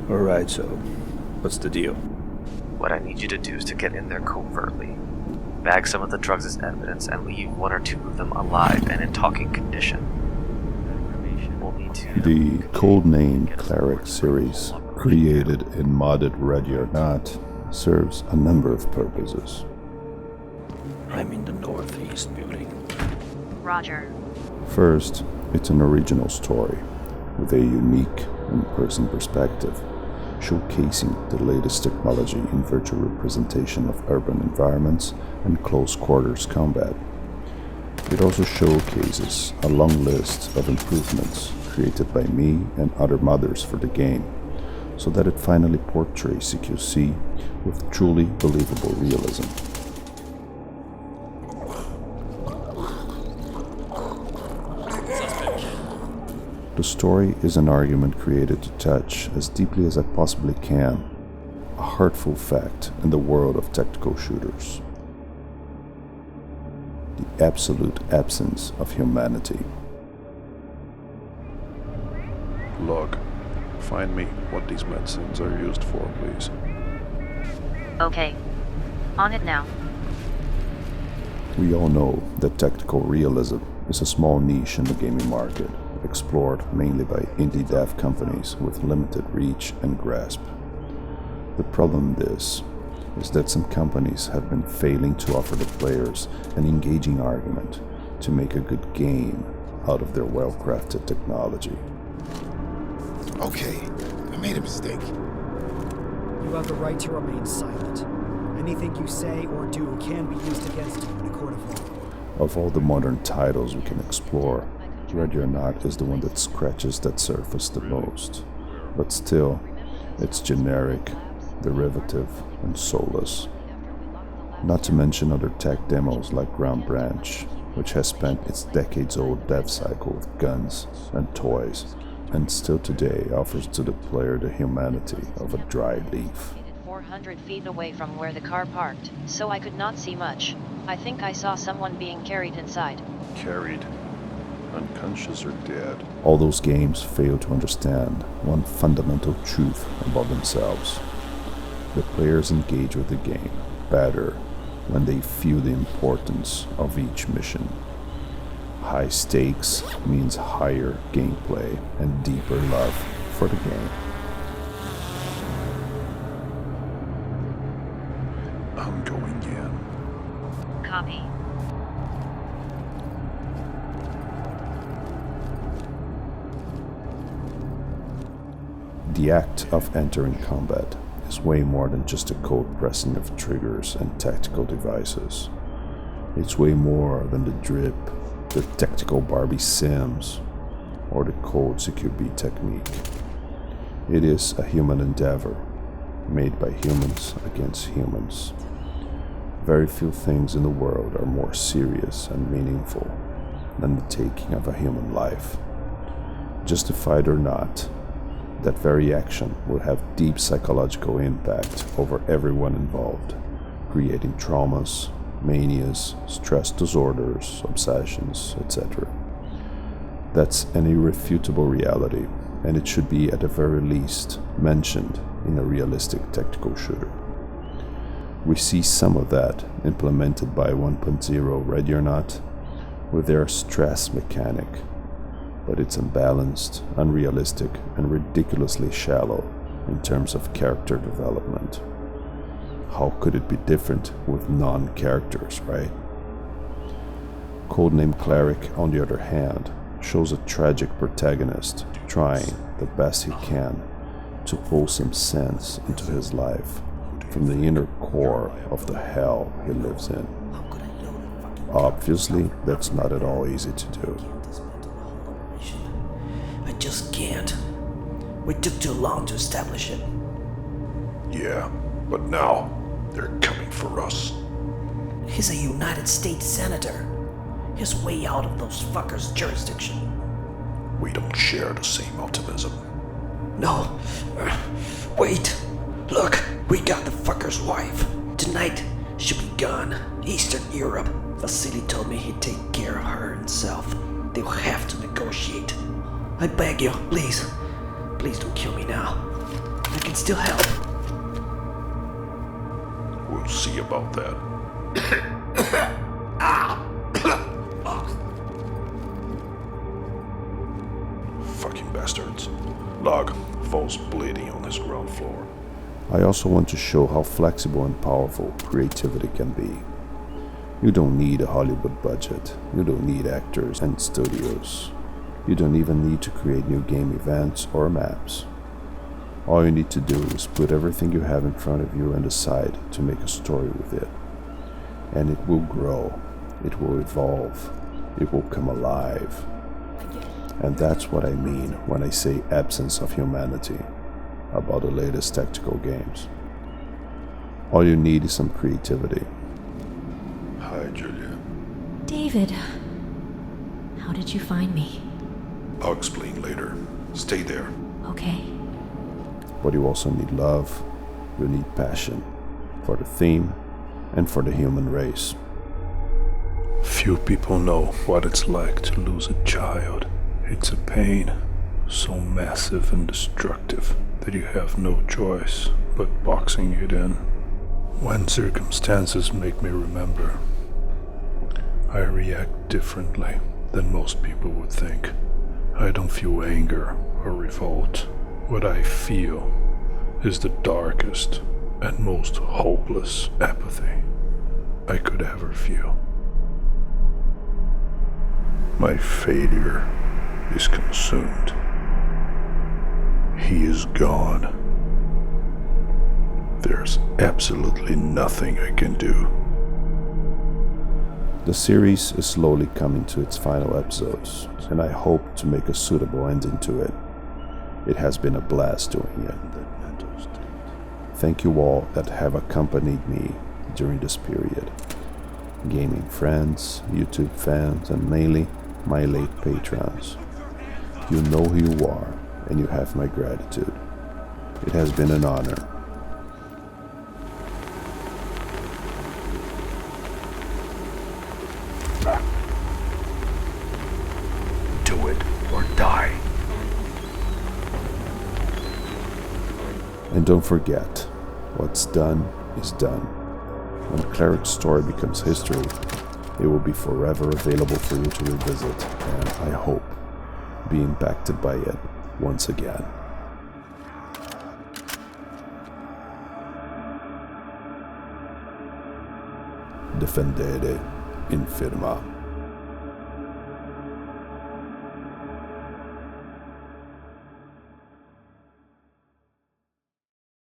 Alright, so what's the deal? What I need you to do is to get in there covertly, bag some of the drugs as evidence, and leave one or two of them alive and in talking condition. We'll need to... The Codename Cleric series, created in modded Ready or Not, serves a number of purposes. I'm in the northeast building. Roger. First, it's an original story, with a unique and person perspective, showcasing the latest technology in virtual representation of urban environments and close quarters combat. It also showcases a long list of improvements created by me and other modders for the game, so that it finally portrays CQC with truly believable realism. The story is an argument created to touch as deeply as I possibly can a hurtful fact in the world of tactical shooters: the absolute absence of humanity. Log, find me what these medicines are used for, please. Okay. On it now. We all know that tactical realism is a small niche in the gaming market, explored mainly by indie dev companies with limited reach and grasp. The problem is that some companies have been failing to offer the players an engaging argument to make a good game out of their well-crafted technology. Okay, I made a mistake. You have the right to remain silent. Anything you say or do can be used against you in a court of law. Of all the modern titles we can explore, Ready or Not is the one that scratches that surface the most. But still, it's generic, derivative, and soulless. Not to mention other tech demos like Ground Branch, which has spent its decades-old dev cycle with guns and toys, and still today offers to the player the humanity of a dry leaf. 400 feet away from where the car parked, so I could not see much. I think I saw someone being carried inside. Carried. Unconscious or dead. All those games fail to understand one fundamental truth about themselves. The players engage with the game better when they feel the importance of each mission. High stakes means higher gameplay and deeper love for the game. I'm going in. Copy. The act of entering combat is way more than just a cold pressing of triggers and tactical devices. It's way more than the drip, the tactical Barbie Sims, or the cold CQB technique. It is a human endeavor, made by humans against humans. Very few things in the world are more serious and meaningful than the taking of a human life. Justified or not, that very action will have deep psychological impact over everyone involved, creating traumas, manias, stress disorders, obsessions, etc. That's an irrefutable reality, and it should be at the very least mentioned in a realistic tactical shooter. We see some of that implemented by 1.0 Ready or Not with their stress mechanic, but it's unbalanced, unrealistic, and ridiculously shallow in terms of character development. How could it be different with non-characters, right? Codename Cleric, on the other hand, shows a tragic protagonist trying the best he can to pull some sense into his life from the inner core of the hell he lives in. Obviously, that's not at all easy to do. I just can't. We took too long to establish it. Yeah, but now they're coming for us. He's a United States Senator. He's way out of those fuckers' jurisdiction. We don't share the same optimism. No. Wait. Look, we got the fucker's wife. Tonight, she'll be gone. Eastern Europe. Vasily told me he'd take care of her himself. They'll have to negotiate. I beg you, please. Please don't kill me now. I can still help. We'll see about that. Fucking bastards. Log falls bleeding on his ground floor. I also want to show how flexible and powerful creativity can be. You don't need a Hollywood budget. You don't need actors and studios. You don't even need to create new game events or maps. All you need to do is put everything you have in front of you and decide to make a story with it. And it will grow. It will evolve. It will come alive. And that's what I mean when I say absence of humanity about the latest tactical games. All you need is some creativity. Hi, Julia. David, how did you find me? I'll explain later. Stay there. Okay. But you also need love. You need passion for the theme and for the human race. Few people know what it's like to lose a child. It's a pain so massive and destructive that you have no choice but boxing it in. When circumstances make me remember, I react differently than most people would think. I don't feel anger or revolt. What I feel is the darkest and most hopeless apathy I could ever feel. My failure is consumed. He is gone. There's absolutely nothing I can do. The series is slowly coming to its final episodes, and I hope to make a suitable ending to it. It has been a blast doing it. Thank you all that have accompanied me during this period. Gaming friends, YouTube fans, and mainly my late patrons. You know who you are, and you have my gratitude. It has been an honor. Do it or die. And don't forget, what's done is done. When Cleric's story becomes history, it will be forever available for you to revisit, and I hope be impacted by it once again. Defendere in firma.